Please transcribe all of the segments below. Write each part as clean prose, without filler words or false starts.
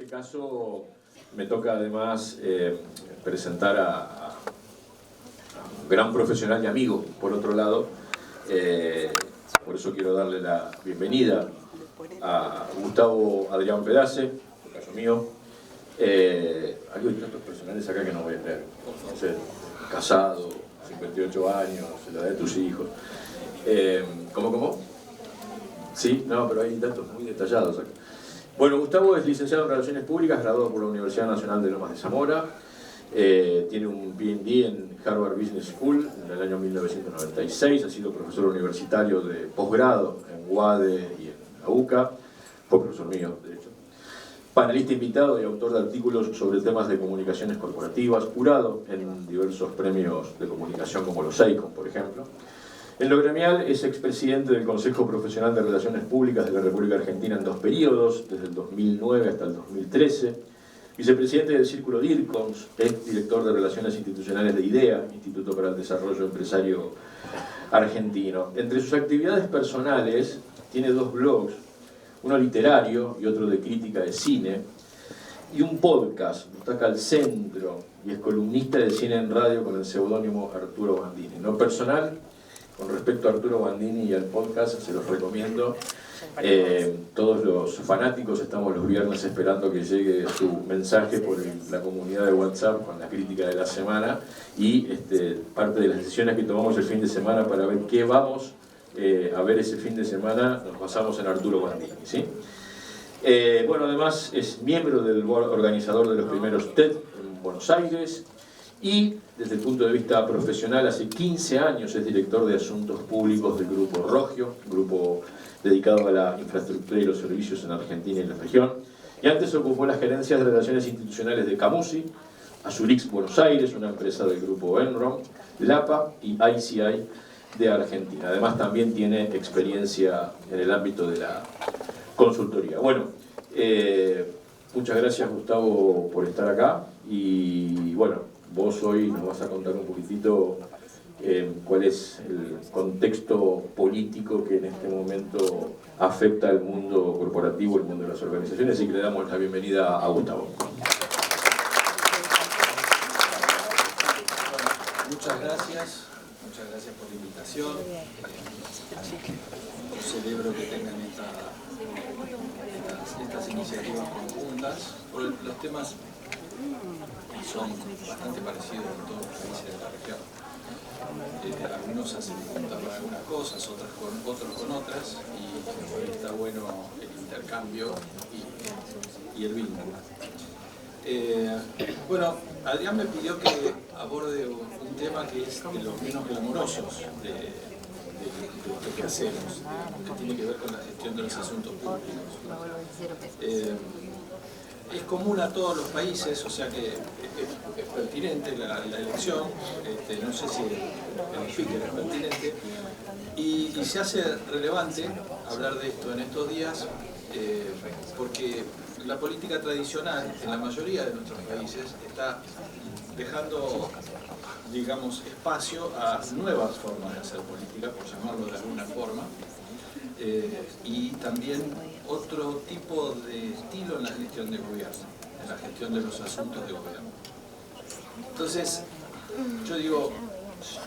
este caso me toca además presentar a un gran profesional y amigo, por otro lado. Por eso quiero darle la bienvenida a Gustavo Adrián Pedace, en el caso mío. Hay tantos personales acá que no voy a leer. No sé, casado, 58 años, la edad de tus hijos. ¿Cómo? Sí, no, pero hay datos muy detallados acá. Bueno, Gustavo es licenciado en Relaciones Públicas, graduado por la Universidad Nacional de Lomas de Zamora. Tiene un PhD en Harvard Business School en el año 1996. Ha sido profesor universitario de posgrado en UADE y en la UCA. Fue profesor mío, de hecho. Panelista invitado y autor de artículos sobre temas de comunicaciones corporativas, jurado en diversos premios de comunicación como los EICOM, por ejemplo. En lo gremial es expresidente del Consejo Profesional de Relaciones Públicas de la República Argentina en 2 periodos, desde el 2009 hasta el 2013. Vicepresidente del Círculo DIRCOMS, ex director de Relaciones Institucionales de IDEA, Instituto para el Desarrollo Empresario Argentino. Entre sus actividades personales tiene 2 blogs, uno literario y otro de crítica de cine, y un podcast, Butaca al Centro, y es columnista de cine en radio con el seudónimo Arturo Bandini. En lo personal, con respecto a Arturo Bandini y al podcast, se los recomiendo. Todos los fanáticos estamos los viernes esperando que llegue su mensaje por la comunidad de WhatsApp con la crítica de la semana y parte de las decisiones que tomamos el fin de semana para ver qué vamos a ver ese fin de semana, nos basamos en Arturo Bandini, ¿sí? Bueno, además es miembro del board organizador de los primeros TED en Buenos Aires y desde el punto de vista profesional hace 15 años es director de Asuntos Públicos del Grupo Rogio, grupo dedicado a la infraestructura y los servicios en Argentina y en la región. Y antes ocupó las gerencias de Relaciones Institucionales de Camusi, Azurix Buenos Aires, una empresa del grupo Enron, LAPA y ICI de Argentina. Además también tiene experiencia en el ámbito de la consultoría. Bueno, muchas gracias Gustavo por estar acá y bueno, vos hoy nos vas a contar un poquitito cuál es el contexto político que en este momento afecta al mundo corporativo, el mundo de las organizaciones, así que le damos la bienvenida a Gustavo. Muchas gracias por la invitación. Celebro que tengan estas iniciativas conjuntas, porque los temas son bastante parecidos en todos los países de la región. Algunos hacen juntas para algunas cosas, otros con otras, y está bueno el intercambio y el vínculo. Bueno, Adrián me pidió que aborde un tema que es de los menos glamorosos de lo que hacemos, que tiene que ver con la gestión de los asuntos públicos. Es común a todos los países, o sea que es pertinente la elección, no sé si el speaker es pertinente, y se hace relevante hablar de esto en estos días, porque la política tradicional en la mayoría de nuestros países está dejando, digamos, espacio a nuevas formas de hacer política, por llamarlo de alguna forma, y también otro tipo de estilo en la gestión del gobierno, en la gestión de los asuntos de gobierno. Entonces, yo digo,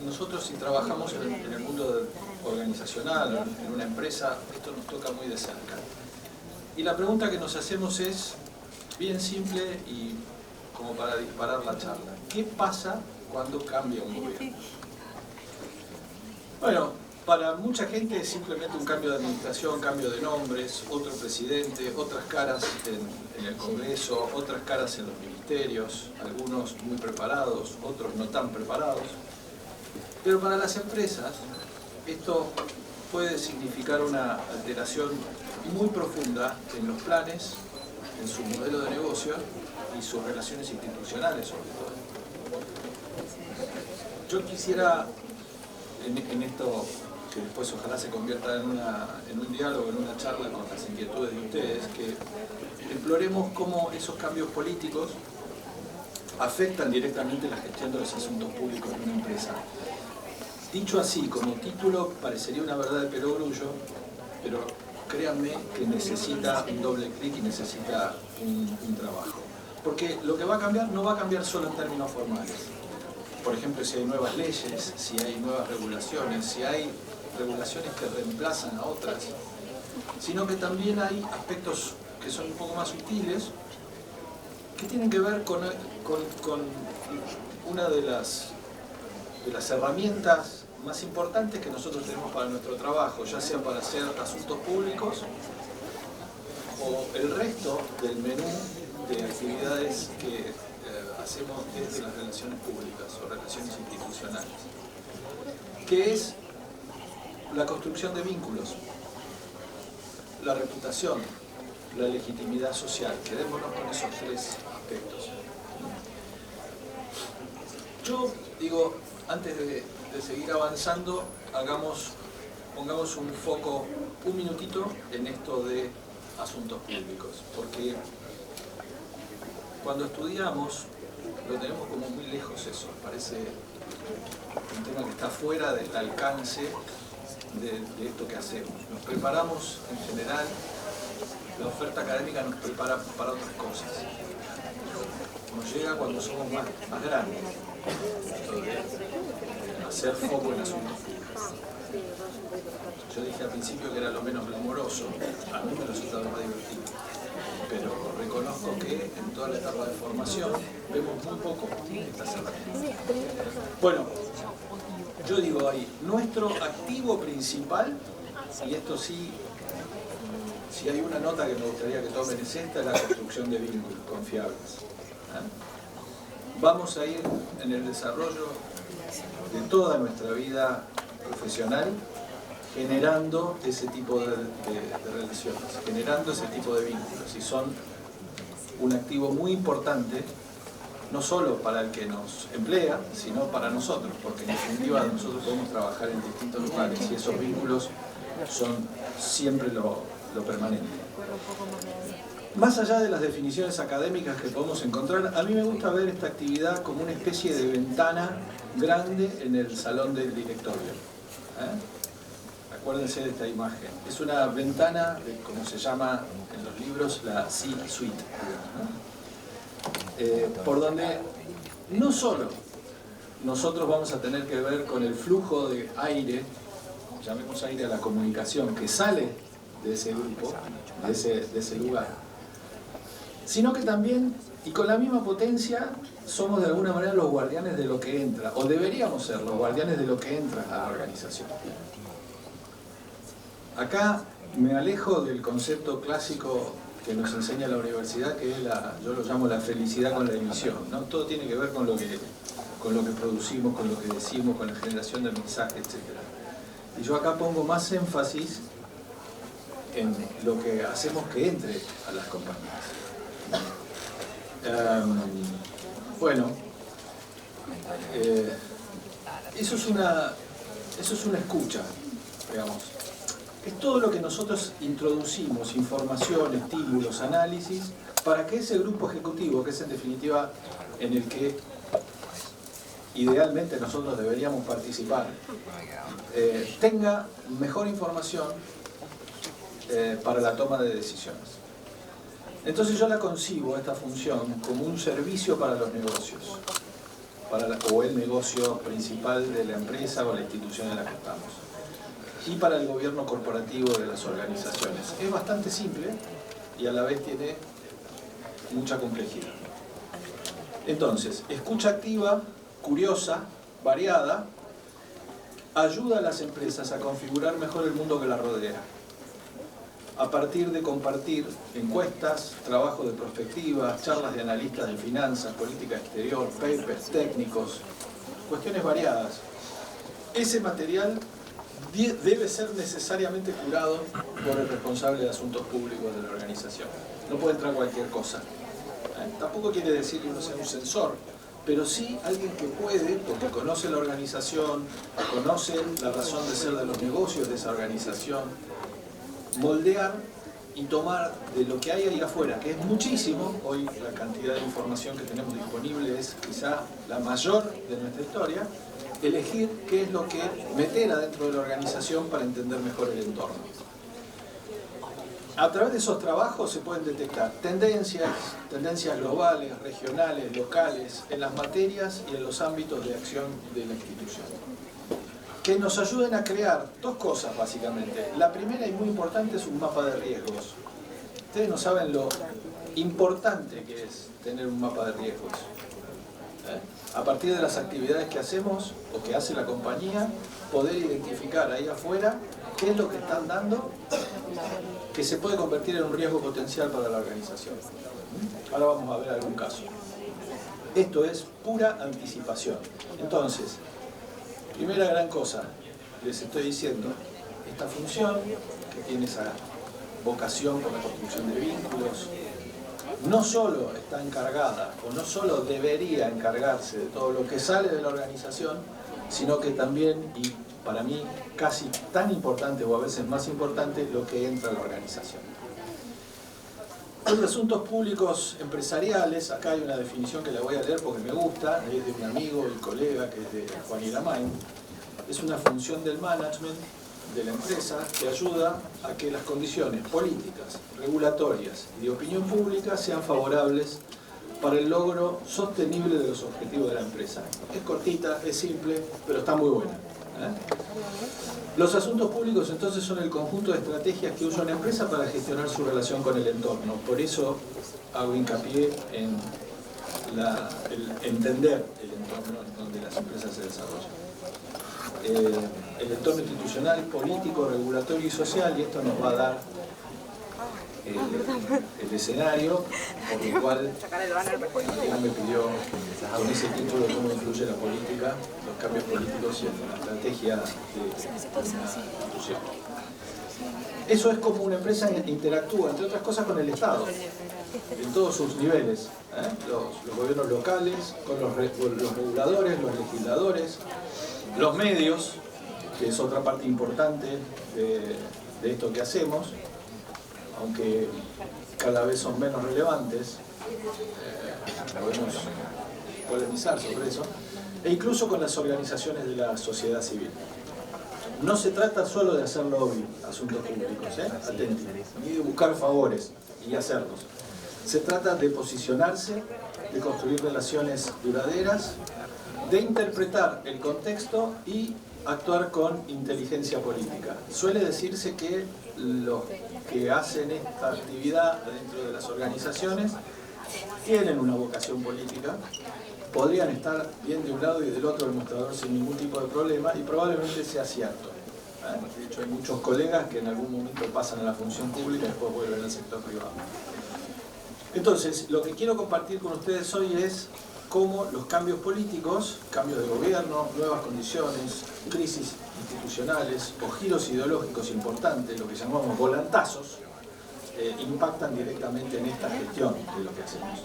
nosotros si trabajamos en el mundo organizacional, en una empresa, esto nos toca muy de cerca. Y la pregunta que nos hacemos es bien simple y como para disparar la charla. ¿Qué pasa cuando cambia un gobierno? Bueno, para mucha gente es simplemente un cambio de administración, cambio de nombres, otro presidente, otras caras en el Congreso, otras caras en los ministerios, algunos muy preparados, otros no tan preparados. Pero para las empresas esto puede significar una alteración muy profunda en los planes, en su modelo de negocio y sus relaciones institucionales sobre todo. Yo quisiera en esto, que después ojalá se convierta en un diálogo, en una charla con las inquietudes de ustedes, que exploremos cómo esos cambios políticos afectan directamente la gestión de los asuntos públicos de una empresa. Dicho así, como título, parecería una verdad de perogrullo, pero créanme que necesita un doble clic y necesita un trabajo. Porque lo que va a cambiar no va a cambiar solo en términos formales. Por ejemplo, si hay nuevas leyes, si hay nuevas regulaciones, si hay regulaciones que reemplazan a otras, sino que también hay aspectos que son un poco más sutiles, que tienen que ver con una de las herramientas más importantes que nosotros tenemos para nuestro trabajo, ya sea para hacer asuntos públicos o el resto del menú de actividades que hacemos desde las relaciones públicas o relaciones institucionales, que es la construcción de vínculos, la reputación, la legitimidad social. Quedémonos con esos tres aspectos. Yo digo, antes de seguir avanzando, pongamos un foco, un minutito en esto de asuntos públicos, porque cuando estudiamos lo tenemos como muy lejos eso, parece un tema que está fuera del alcance de esto que hacemos. Nos preparamos en general, la oferta académica nos prepara para otras cosas. Nos llega cuando somos más grandes, esto de hacer foco en asuntos públicos. Yo dije al principio que era lo menos glamoroso, a mí me resultaba más divertido, pero reconozco que en toda la etapa de formación vemos muy poco estas herramientas. Bueno, yo digo ahí, nuestro activo principal, y esto sí, si hay una nota que me gustaría que tomen es esta, es la construcción de vínculos confiables. Vamos a ir en el desarrollo de toda nuestra vida profesional generando ese tipo de relaciones, generando ese tipo de vínculos, y son un activo muy importante no solo para el que nos emplea, sino para nosotros, porque en definitiva nosotros podemos trabajar en distintos lugares y esos vínculos son siempre lo permanente. Más allá de las definiciones académicas que podemos encontrar, a mí me gusta ver esta actividad como una especie de ventana grande en el salón del directorio. Acuérdense de esta imagen. Es una ventana, como se llama en los libros, la C-suite, por donde no solo nosotros vamos a tener que ver con el flujo de aire, llamemos aire a la comunicación, que sale de ese grupo, de ese lugar, sino que también, y con la misma potencia, somos de alguna manera los guardianes de lo que entra, o deberíamos ser los guardianes de lo que entra a la organización. Acá me alejo del concepto clásico que nos enseña la universidad, que es yo lo llamo la felicidad con la emisión, ¿no? Todo tiene que ver con lo que producimos, con lo que decimos, con la generación de mensajes, etc. Y yo acá pongo más énfasis en lo que hacemos que entre a las compañías. Bueno, eso es una escucha, digamos. Es todo lo que nosotros introducimos, información, estímulos, análisis, para que ese grupo ejecutivo, que es en definitiva en el que idealmente nosotros deberíamos participar, tenga mejor información para la toma de decisiones. Entonces yo la concibo, esta función, como un servicio para los negocios, o el negocio principal de la empresa o la institución en la que estamos, y para el gobierno corporativo de las organizaciones. Es bastante simple y a la vez tiene mucha complejidad. Entonces, escucha activa, curiosa, variada, ayuda a las empresas a configurar mejor el mundo que la rodea, a partir de compartir encuestas, trabajo de prospectiva, charlas de analistas de finanzas, política exterior, papers técnicos, cuestiones variadas. Ese material debe ser necesariamente curado por el responsable de asuntos públicos de la organización. No puede entrar cualquier cosa. Tampoco quiere decir que uno sea un censor, pero sí alguien que puede, porque conoce la organización, conoce la razón de ser de los negocios de esa organización, moldear y tomar de lo que hay ahí afuera, que es muchísimo. Hoy la cantidad de información que tenemos disponible es quizá la mayor de nuestra historia. Elegir qué es lo que meter adentro de la organización para entender mejor el entorno. A través de esos trabajos se pueden detectar tendencias globales, regionales, locales, en las materias y en los ámbitos de acción de la institución, que nos ayuden a crear dos cosas básicamente. La primera y muy importante es un mapa de riesgos. Ustedes no saben lo importante que es tener un mapa de riesgos. A partir de las actividades que hacemos o que hace la compañía, poder identificar ahí afuera qué es lo que están dando que se puede convertir en un riesgo potencial para la organización. Ahora vamos a ver algún caso. Esto es pura anticipación. Entonces, primera gran cosa, les estoy diciendo, esta función que tiene esa vocación por la construcción de vínculos, no solo está encargada, o no solo debería encargarse de todo lo que sale de la organización, sino que también, y para mí casi tan importante o a veces más importante, lo que entra a la organización. Los asuntos públicos empresariales, acá hay una definición que la voy a leer porque me gusta, es de un amigo y colega que es de Juan Iramain. Es una función del management de la empresa que ayuda a que las condiciones políticas, regulatorias y de opinión pública sean favorables para el logro sostenible de los objetivos de la empresa. Es cortita, es simple, pero está muy buena. Los asuntos públicos entonces son el conjunto de estrategias que usa una empresa para gestionar su relación con el entorno. Por eso hago hincapié en entender el entorno donde las empresas se desarrollan. El entorno institucional, político, regulatorio y social, y esto nos va a dar el escenario por el cual me pidió con ese título de cómo influye la política, los cambios políticos y la estrategia de una institución. Eso es como una empresa interactúa, entre otras cosas, con el Estado, en todos sus niveles, los gobiernos locales, con los reguladores, los legisladores, los medios, que es otra parte importante de esto que hacemos, aunque cada vez son menos relevantes, podemos polemizar sobre eso, e incluso con las organizaciones de la sociedad civil. No se trata solo de hacer lobby, asuntos públicos, atentos, ni de buscar favores y hacerlos. Se trata de posicionarse, de construir relaciones duraderas, de interpretar el contexto y actuar con inteligencia política. Suele decirse que los que hacen esta actividad dentro de las organizaciones tienen una vocación política, podrían estar bien de un lado y del otro del mostrador sin ningún tipo de problema, y probablemente sea cierto. De hecho, hay muchos colegas que en algún momento pasan a la función pública y después vuelven al sector privado. Entonces, lo que quiero compartir con ustedes hoy es cómo los cambios políticos, cambios de gobierno, nuevas condiciones, crisis institucionales o giros ideológicos importantes, lo que llamamos volantazos, impactan directamente en esta gestión de lo que hacemos.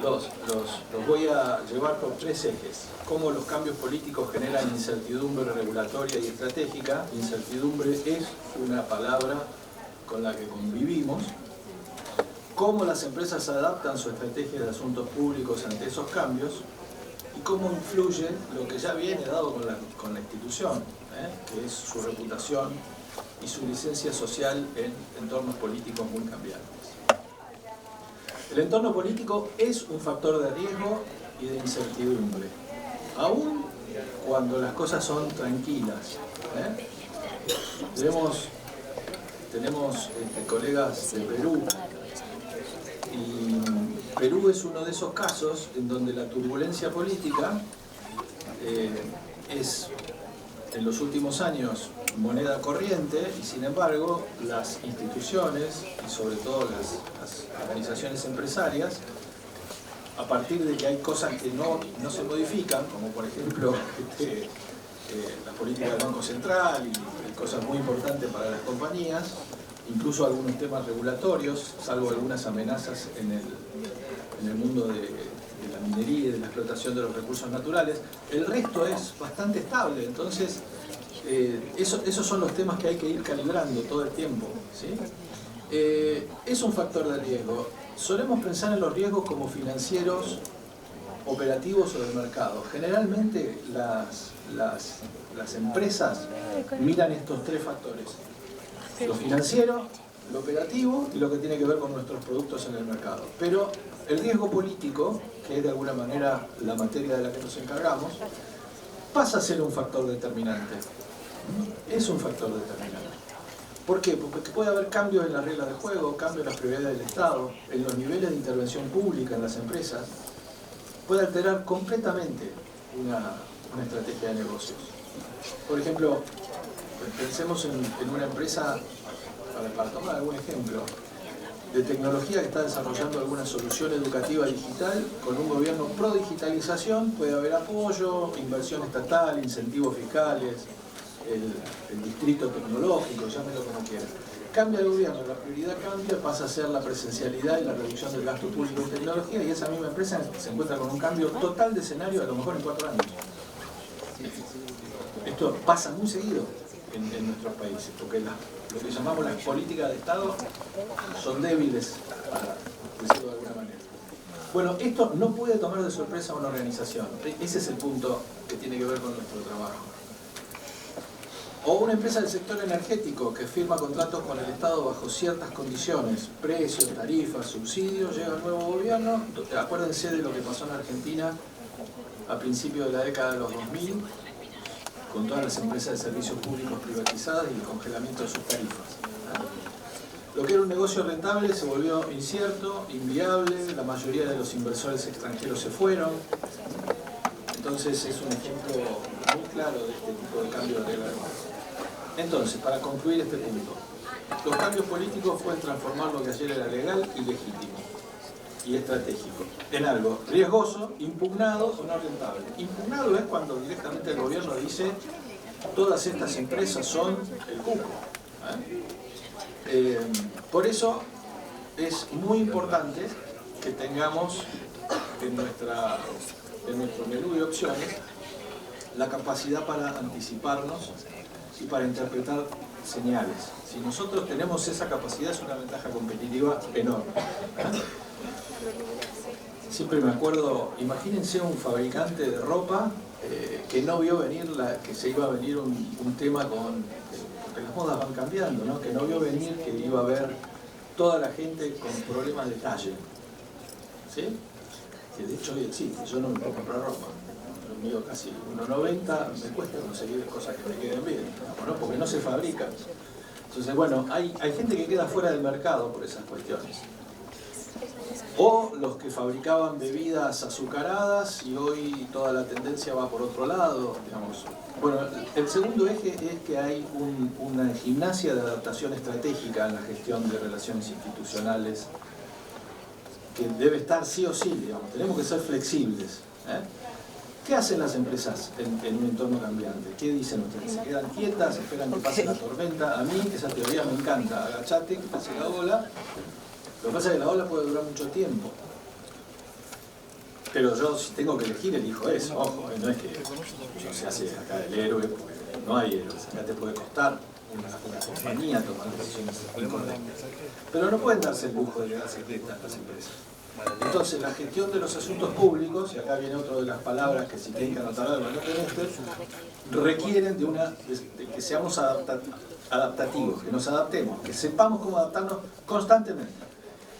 Los voy a llevar por tres ejes. Cómo los cambios políticos generan incertidumbre regulatoria y estratégica. Incertidumbre es una palabra con la que convivimos. Cómo las empresas adaptan su estrategia de asuntos públicos ante esos cambios y cómo influye lo que ya viene dado con la institución, que es su reputación y su licencia social en entornos políticos muy cambiantes. El entorno político es un factor de riesgo y de incertidumbre, aún cuando las cosas son tranquilas. Tenemos colegas de Perú, y Perú es uno de esos casos en donde la turbulencia política es en los últimos años moneda corriente, y sin embargo las instituciones y sobre todo las organizaciones empresarias, a partir de que hay cosas que no se modifican, como por ejemplo la política del Banco Central y cosas muy importantes para las compañías, incluso algunos temas regulatorios, salvo algunas amenazas en el mundo de la minería y de la explotación de los recursos naturales, el resto es bastante estable. Entonces, esos son los temas que hay que ir calibrando todo el tiempo, ¿sí? Es un factor de riesgo. Solemos pensar en los riesgos como financieros, operativos o del mercado. Generalmente las empresas miran estos tres factores. Lo financiero, lo operativo y lo que tiene que ver con nuestros productos en el mercado. Pero el riesgo político, que es de alguna manera la materia de la que nos encargamos, pasa a ser un factor determinante. Es un factor determinante. ¿Por qué? Porque puede haber cambios en las reglas de juego, cambios en las prioridades del Estado, en los niveles de intervención pública en las empresas. Puede alterar completamente una estrategia de negocios. Por ejemplo, pensemos en una empresa, para tomar algún ejemplo, de tecnología que está desarrollando alguna solución educativa digital, con un gobierno pro digitalización puede haber apoyo, inversión estatal, incentivos fiscales, el distrito tecnológico, llámelo como quieran. Cambia el gobierno, la prioridad cambia, pasa a ser la presencialidad y la reducción del gasto público en tecnología, y esa misma empresa se encuentra con un cambio total de escenario, a lo mejor en 4 años. Esto pasa muy seguido en nuestros países, porque lo que llamamos las políticas de Estado son débiles, para decirlo de alguna manera. Bueno, esto no puede tomar de sorpresa a una organización. Ese es el punto que tiene que ver con nuestro trabajo. O una empresa del sector energético que firma contratos con el Estado bajo ciertas condiciones, precios, tarifas, subsidios, llega el nuevo gobierno. Acuérdense de lo que pasó en Argentina a principios de la década de los 2000, con todas las empresas de servicios públicos privatizadas y el congelamiento de sus tarifas. Lo que era un negocio rentable se volvió incierto, inviable, la mayoría de los inversores extranjeros se fueron. Entonces es un ejemplo muy claro de este tipo de cambio de regla de juego. Entonces, para concluir este punto, los cambios políticos pueden transformar lo que ayer era legal y legítimo y estratégico en algo riesgoso, impugnado o no rentable. Impugnado es cuando directamente el gobierno dice todas estas empresas son el cuco. Por eso es muy importante que tengamos en nuestro menú de opciones la capacidad para anticiparnos y para interpretar señales. Si nosotros tenemos esa capacidad, es una ventaja competitiva enorme. Siempre me acuerdo, imagínense un fabricante de ropa que no vio venir que se iba a venir un tema porque las modas van cambiando, ¿no? Que no vio venir que iba a haber toda la gente con problemas de talle. ¿Sí? Que de hecho hoy existe, yo no me puedo comprar ropa. Lo mío casi 1,90, me cuesta conseguir cosas que me queden bien, ¿no? Porque no se fabrican. Entonces, bueno, hay gente que queda fuera del mercado por esas cuestiones. O los que fabricaban bebidas azucaradas y hoy toda la tendencia va por otro lado, digamos. Bueno, el segundo eje es que hay una gimnasia de adaptación estratégica en la gestión de relaciones institucionales que debe estar sí o sí, digamos. Tenemos que ser flexibles. ¿Qué hacen las empresas en un entorno cambiante? ¿Qué dicen ustedes? ¿Se quedan quietas? ¿Esperan que pase la tormenta? A mí esa teoría me encanta. Agachate, que pase la ola. Lo que pasa es que la ola puede durar mucho tiempo. Pero yo, si tengo que elegir, elijo eso. Ojo, no es que no se hace acá el héroe, porque no hay héroes. Acá te puede costar una compañía tomar decisiones incorrectas. Pero no pueden darse el lujo de quedarse quietas las empresas. Entonces, la gestión de los asuntos públicos, y acá viene otra de las palabras que si tienen que anotar algo requieren de que seamos adaptativos, que nos adaptemos, que sepamos cómo adaptarnos constantemente,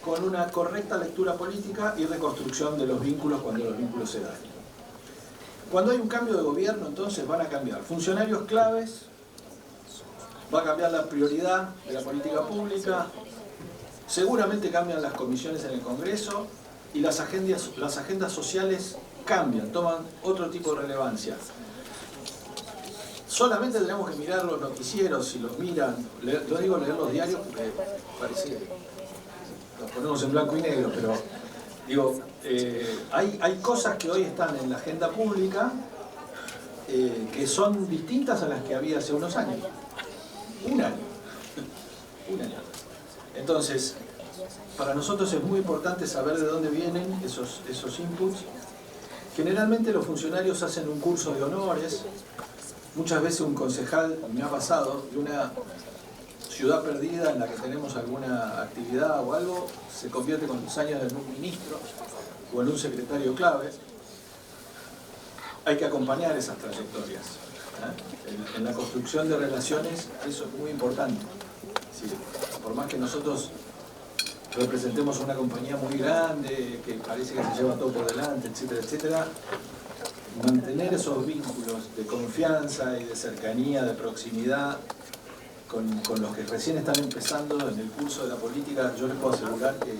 con una correcta lectura política y reconstrucción de los vínculos cuando los vínculos se dañan. Cuando hay un cambio de gobierno, entonces van a cambiar funcionarios claves, va a cambiar la prioridad de la política pública, seguramente cambian las comisiones en el Congreso y las agendas sociales cambian, toman otro tipo de relevancia. Solamente tenemos que mirar los noticieros, si los miran, lo digo leer los diarios porque parece que los ponemos en blanco y negro, pero digo, hay cosas que hoy están en la agenda pública que son distintas a las que había hace unos años. Un año. Entonces, para nosotros es muy importante saber de dónde vienen esos inputs. Generalmente los funcionarios hacen un curso de honores. Muchas veces un concejal, me ha pasado, de una ciudad perdida en la que tenemos alguna actividad o algo, se convierte con los años en un ministro o en un secretario clave. Hay que acompañar esas trayectorias. En la construcción de relaciones eso es muy importante. Sí, por más que nosotros representemos una compañía muy grande, que parece que se lleva todo por delante, etcétera, etcétera, mantener esos vínculos de confianza y de cercanía, de proximidad con los que recién están empezando en el curso de la política, yo les puedo asegurar que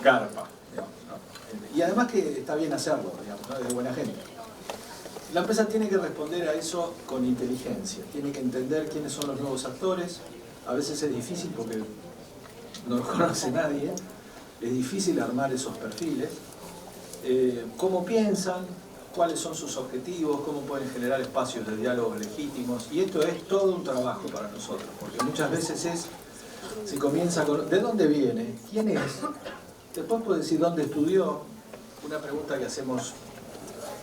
garpa, digamos, ¿no? Y además que está bien hacerlo, digamos, ¿no? Es de buena gente. La empresa tiene que responder a eso con inteligencia, tiene que entender quiénes son los nuevos actores. A veces es difícil porque no los conoce nadie, es difícil armar esos perfiles, cómo piensan, cuáles son sus objetivos, cómo pueden generar espacios de diálogo legítimos, y esto es todo un trabajo para nosotros, porque muchas veces se comienza con ¿de dónde viene? ¿Quién es? Después puede decir dónde estudió, una pregunta que hacemos,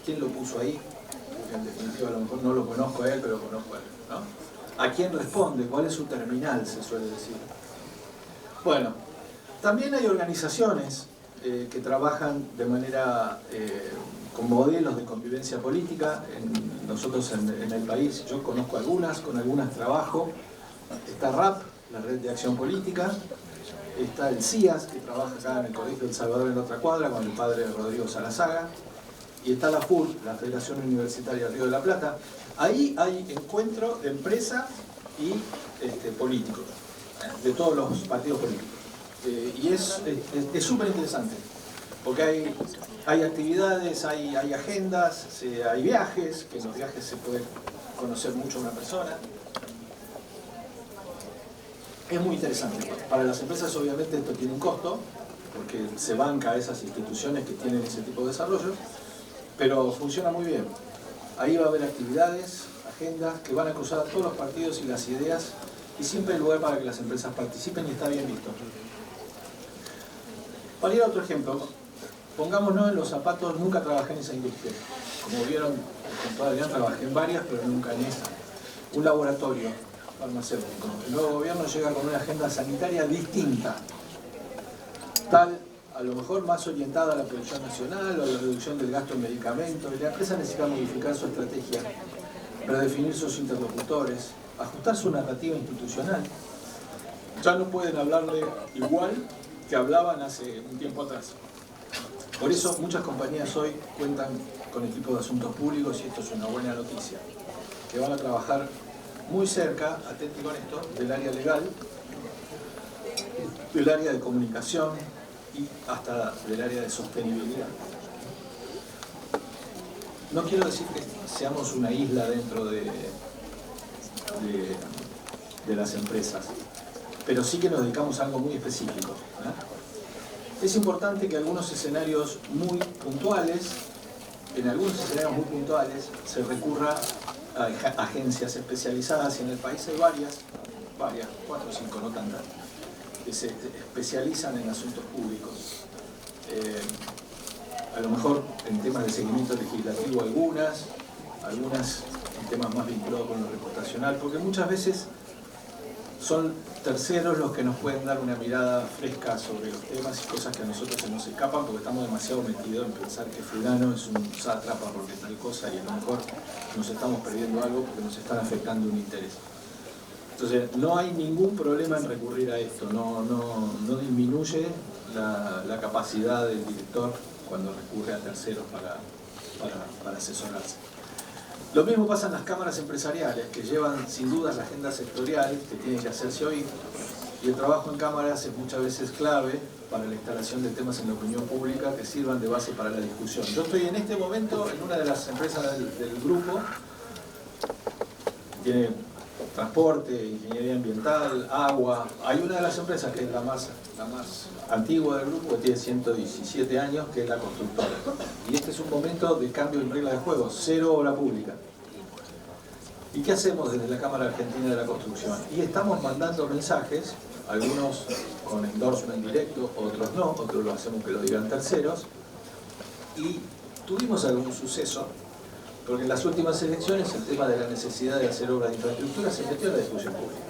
¿quién lo puso ahí? Porque en definitiva a lo mejor no lo conozco a él, pero conozco a él, ¿no? ¿A quién responde? ¿Cuál es su terminal? Se suele decir. Bueno, también hay organizaciones que trabajan de manera con modelos de convivencia política. Nosotros en el país, yo conozco algunas, con algunas trabajo. Está RAP, la Red de Acción Política. Está el CIAS, que trabaja acá en el Colegio del Salvador en la otra cuadra, con el padre Rodrigo Sarazaga. Y está la FUR, la Federación Universitaria Río de la Plata. Ahí hay encuentro de empresa y políticos, de todos los partidos políticos. Y es súper interesante, porque hay actividades, hay agendas, hay viajes, que en los viajes se puede conocer mucho a una persona. Es muy interesante. Para las empresas obviamente esto tiene un costo, porque se banca a esas instituciones que tienen ese tipo de desarrollo, pero funciona muy bien. Ahí va a haber actividades, agendas que van a cruzar a todos los partidos y las ideas, y siempre hay lugar para que las empresas participen y está bien visto. Para ir a otro ejemplo, pongámonos en los zapatos, nunca trabajé en esa industria. Como vieron, con toda Adrián trabajé en varias, pero nunca en esa. Un laboratorio farmacéutico. El nuevo gobierno llega con una agenda sanitaria distinta, tal, a lo mejor más orientada a la producción nacional o a la reducción del gasto en medicamentos. La empresa necesita modificar su estrategia, redefinir sus interlocutores, ajustar su narrativa institucional. Ya no pueden hablarle igual que hablaban hace un tiempo atrás. Por eso muchas compañías hoy cuentan con equipos de asuntos públicos, y esto es una buena noticia, que van a trabajar muy cerca, atenti con esto, del área legal, del área de comunicación y hasta del área de sostenibilidad. No quiero decir que seamos una isla dentro de las empresas, pero sí que nos dedicamos a algo muy específico, ¿eh? Es importante que algunos escenarios muy puntuales, en algunos escenarios muy puntuales, se recurra a agencias especializadas, y en el país hay varias, 4 o 5, no tantas, que se especializan en asuntos públicos. A lo mejor en temas de seguimiento legislativo algunas en temas más vinculados con lo reputacional, porque muchas veces son terceros los que nos pueden dar una mirada fresca sobre los temas y cosas que a nosotros se nos escapan porque estamos demasiado metidos en pensar que fulano es un sátrapa porque tal cosa, y a lo mejor nos estamos perdiendo algo porque nos están afectando un interés. Entonces, no hay ningún problema en recurrir a esto, no disminuye la capacidad del director cuando recurre a terceros para asesorarse. Lo mismo pasa en las cámaras empresariales, que llevan sin duda la agenda sectorial que tiene que hacerse hoy, y el trabajo en cámaras es muchas veces clave para la instalación de temas en la opinión pública que sirvan de base para la discusión. Yo estoy en este momento en una de las empresas del grupo, tiene transporte, ingeniería ambiental, agua. Hay una de las empresas que es la más antigua del grupo, que tiene 117 años, que es la constructora. Y este es un momento de cambio en regla de juego, 0 obra pública. ¿Y qué hacemos desde la Cámara Argentina de la Construcción? Y estamos mandando mensajes, algunos con endorsement directo, otros no, otros lo hacemos que lo digan terceros. Y tuvimos algún suceso, porque en las últimas elecciones el tema de la necesidad de hacer obras de infraestructura se metió en la discusión pública.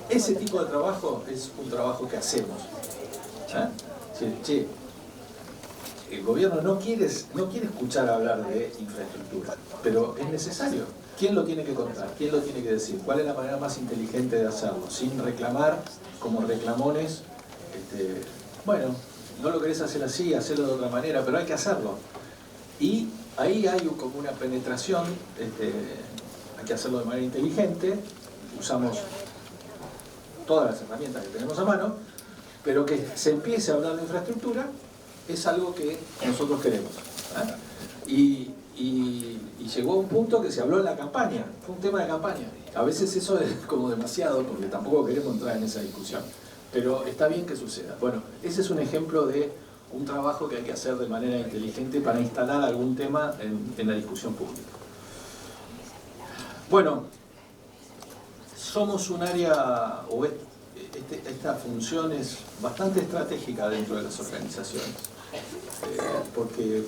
Ese tipo de trabajo es un trabajo que hacemos. Che, el gobierno no quiere escuchar hablar de infraestructura, pero es necesario. ¿Quién lo tiene que contar? ¿Quién lo tiene que decir? ¿Cuál es la manera más inteligente de hacerlo? Sin reclamar como reclamones, bueno, no lo querés hacer así, hacerlo de otra manera, pero hay que hacerlo. Y ahí hay como una penetración, hay que hacerlo de manera inteligente, usamos todas las herramientas que tenemos a mano, pero que se empiece a hablar de infraestructura es algo que nosotros queremos. Y llegó a un punto que se habló en la campaña, fue un tema de campaña. A veces eso es como demasiado, porque tampoco queremos entrar en esa discusión, pero está bien que suceda. Bueno, ese es un ejemplo de un trabajo que hay que hacer de manera inteligente para instalar algún tema en la discusión pública. Bueno, somos un área, o esta función es bastante estratégica dentro de las organizaciones, porque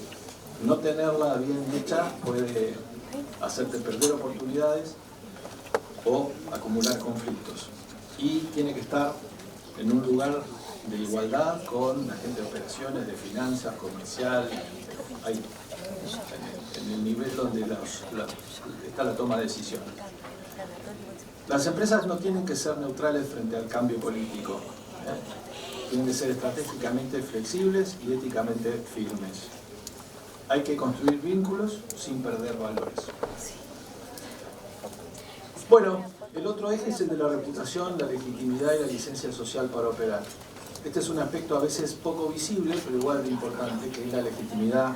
no tenerla bien hecha puede hacerte perder oportunidades o acumular conflictos. Y tiene que estar en un lugar de igualdad con la gente de operaciones, de finanzas, comercial, ahí, en el nivel donde está la toma de decisiones. Las empresas no tienen que ser neutrales frente al cambio político, tienen que ser estratégicamente flexibles y éticamente firmes. Hay que construir vínculos sin perder valores. Bueno, el otro eje es el de la reputación, la legitimidad y la licencia social para operar. Este es un aspecto a veces poco visible, pero igual de importante, que es la legitimidad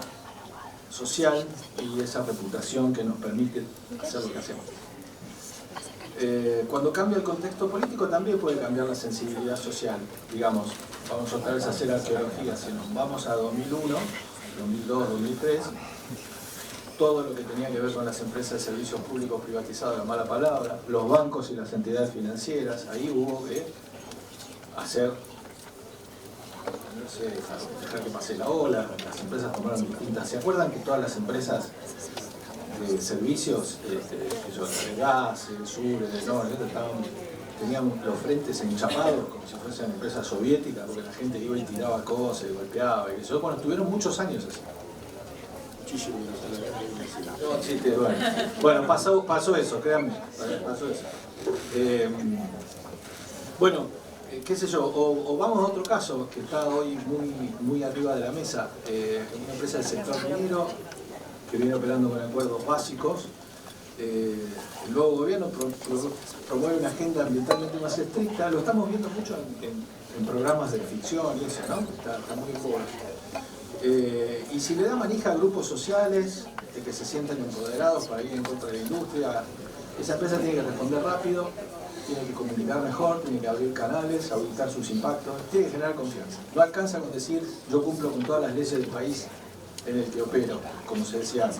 social y esa reputación que nos permite hacer lo que hacemos. Cuando cambia el contexto político también puede cambiar la sensibilidad social. Digamos, vamos otra vez a hacer arqueología, si nos vamos a 2001, 2002, 2003, todo lo que tenía que ver con las empresas de servicios públicos privatizadas, la mala palabra, los bancos y las entidades financieras, ahí hubo que hacer, no sé, dejar que pase la ola, las empresas tomaron distintas. ¿Se acuerdan que todas las empresas de servicios, el gas, el sur, el norte, tenían los frentes enchapados como si fuesen empresas soviéticas, porque la gente iba y tiraba cosas y golpeaba y eso? Bueno, estuvieron muchos años así. Bueno, pasó eso, créanme, pasó eso. Bueno, qué sé yo, o vamos a otro caso que está hoy muy arriba de la mesa, una empresa del sector minero que viene operando con acuerdos básicos. El nuevo gobierno promueve una agenda ambientalmente más estricta, lo estamos viendo mucho en programas de ficción y eso, ¿no? Está muy en boga. Y si le da manija a grupos sociales que se sienten empoderados para ir en contra de la industria, esa empresa tiene que responder rápido, tiene que comunicar mejor, tiene que abrir canales, auditar sus impactos, tiene que generar confianza. No alcanza con decir yo cumplo con todas las leyes del país en el que opero, como se decía antes.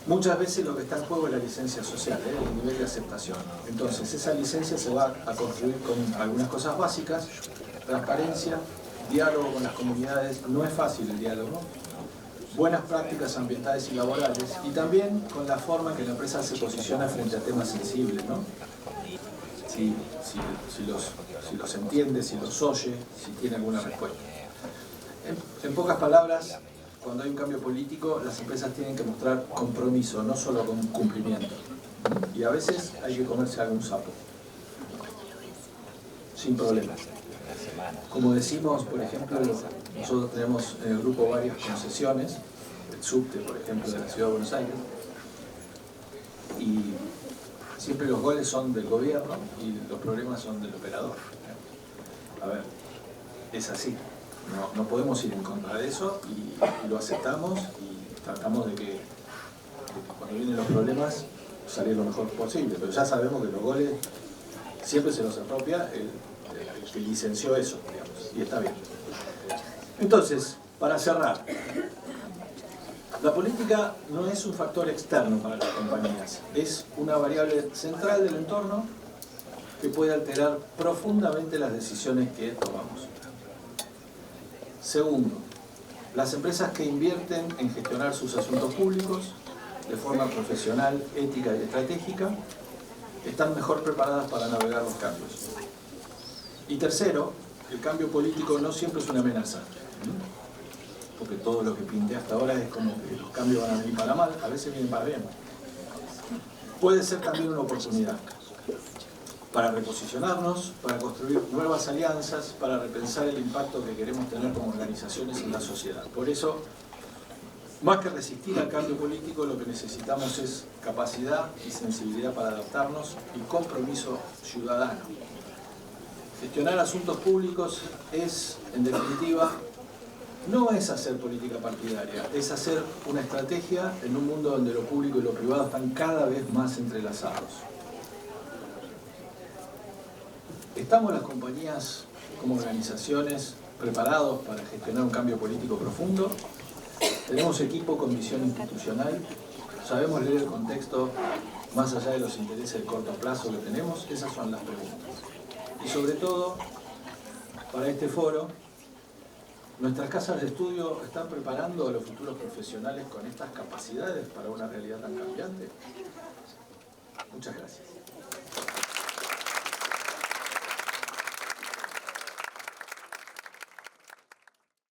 Muchas veces lo que está en juego es la licencia social, el nivel de aceptación. Entonces esa licencia se va a construir con algunas cosas básicas, transparencia, diálogo con las comunidades, no es fácil el diálogo, buenas prácticas ambientales y laborales, y también con la forma en que la empresa se posiciona frente a temas sensibles, ¿no? Si los entiende, si los oye, si tiene alguna respuesta. En pocas palabras, cuando hay un cambio político, las empresas tienen que mostrar compromiso, no solo con cumplimiento. Y a veces hay que comerse algún sapo, sin problemas. Como decimos, por ejemplo, nosotros tenemos en el grupo varias concesiones, el subte, por ejemplo, de la Ciudad de Buenos Aires, y siempre los goles son del gobierno y los problemas son del operador. A ver, es así. No podemos ir en contra de eso y lo aceptamos y tratamos de que cuando vienen los problemas salir lo mejor posible. Pero ya sabemos que los goles siempre se los apropia el que licenció eso, digamos, y está bien. Entonces, para cerrar, la política no es un factor externo para las compañías, es una variable central del entorno que puede alterar profundamente las decisiones que tomamos. Segundo, las empresas que invierten en gestionar sus asuntos públicos de forma profesional, ética y estratégica están mejor preparadas para navegar los cambios. Y tercero, el cambio político no siempre es una amenaza, porque que todo lo que pinté hasta ahora es como que los cambios van a venir para mal, a veces vienen para bien. Puede ser también una oportunidad para reposicionarnos, para construir nuevas alianzas, para repensar el impacto que queremos tener como organizaciones en la sociedad. Por eso, más que resistir al cambio político, lo que necesitamos es capacidad y sensibilidad para adaptarnos y compromiso ciudadano. Gestionar asuntos públicos es, en definitiva, no es hacer política partidaria, es hacer una estrategia en un mundo donde lo público y lo privado están cada vez más entrelazados. ¿Estamos las compañías como organizaciones preparados para gestionar un cambio político profundo? ¿Tenemos equipo con visión institucional? ¿Sabemos leer el contexto más allá de los intereses de corto plazo que tenemos? Esas son las preguntas. Y sobre todo, para este foro, nuestras casas de estudio están preparando a los futuros profesionales con estas capacidades para una realidad tan cambiante. Muchas gracias.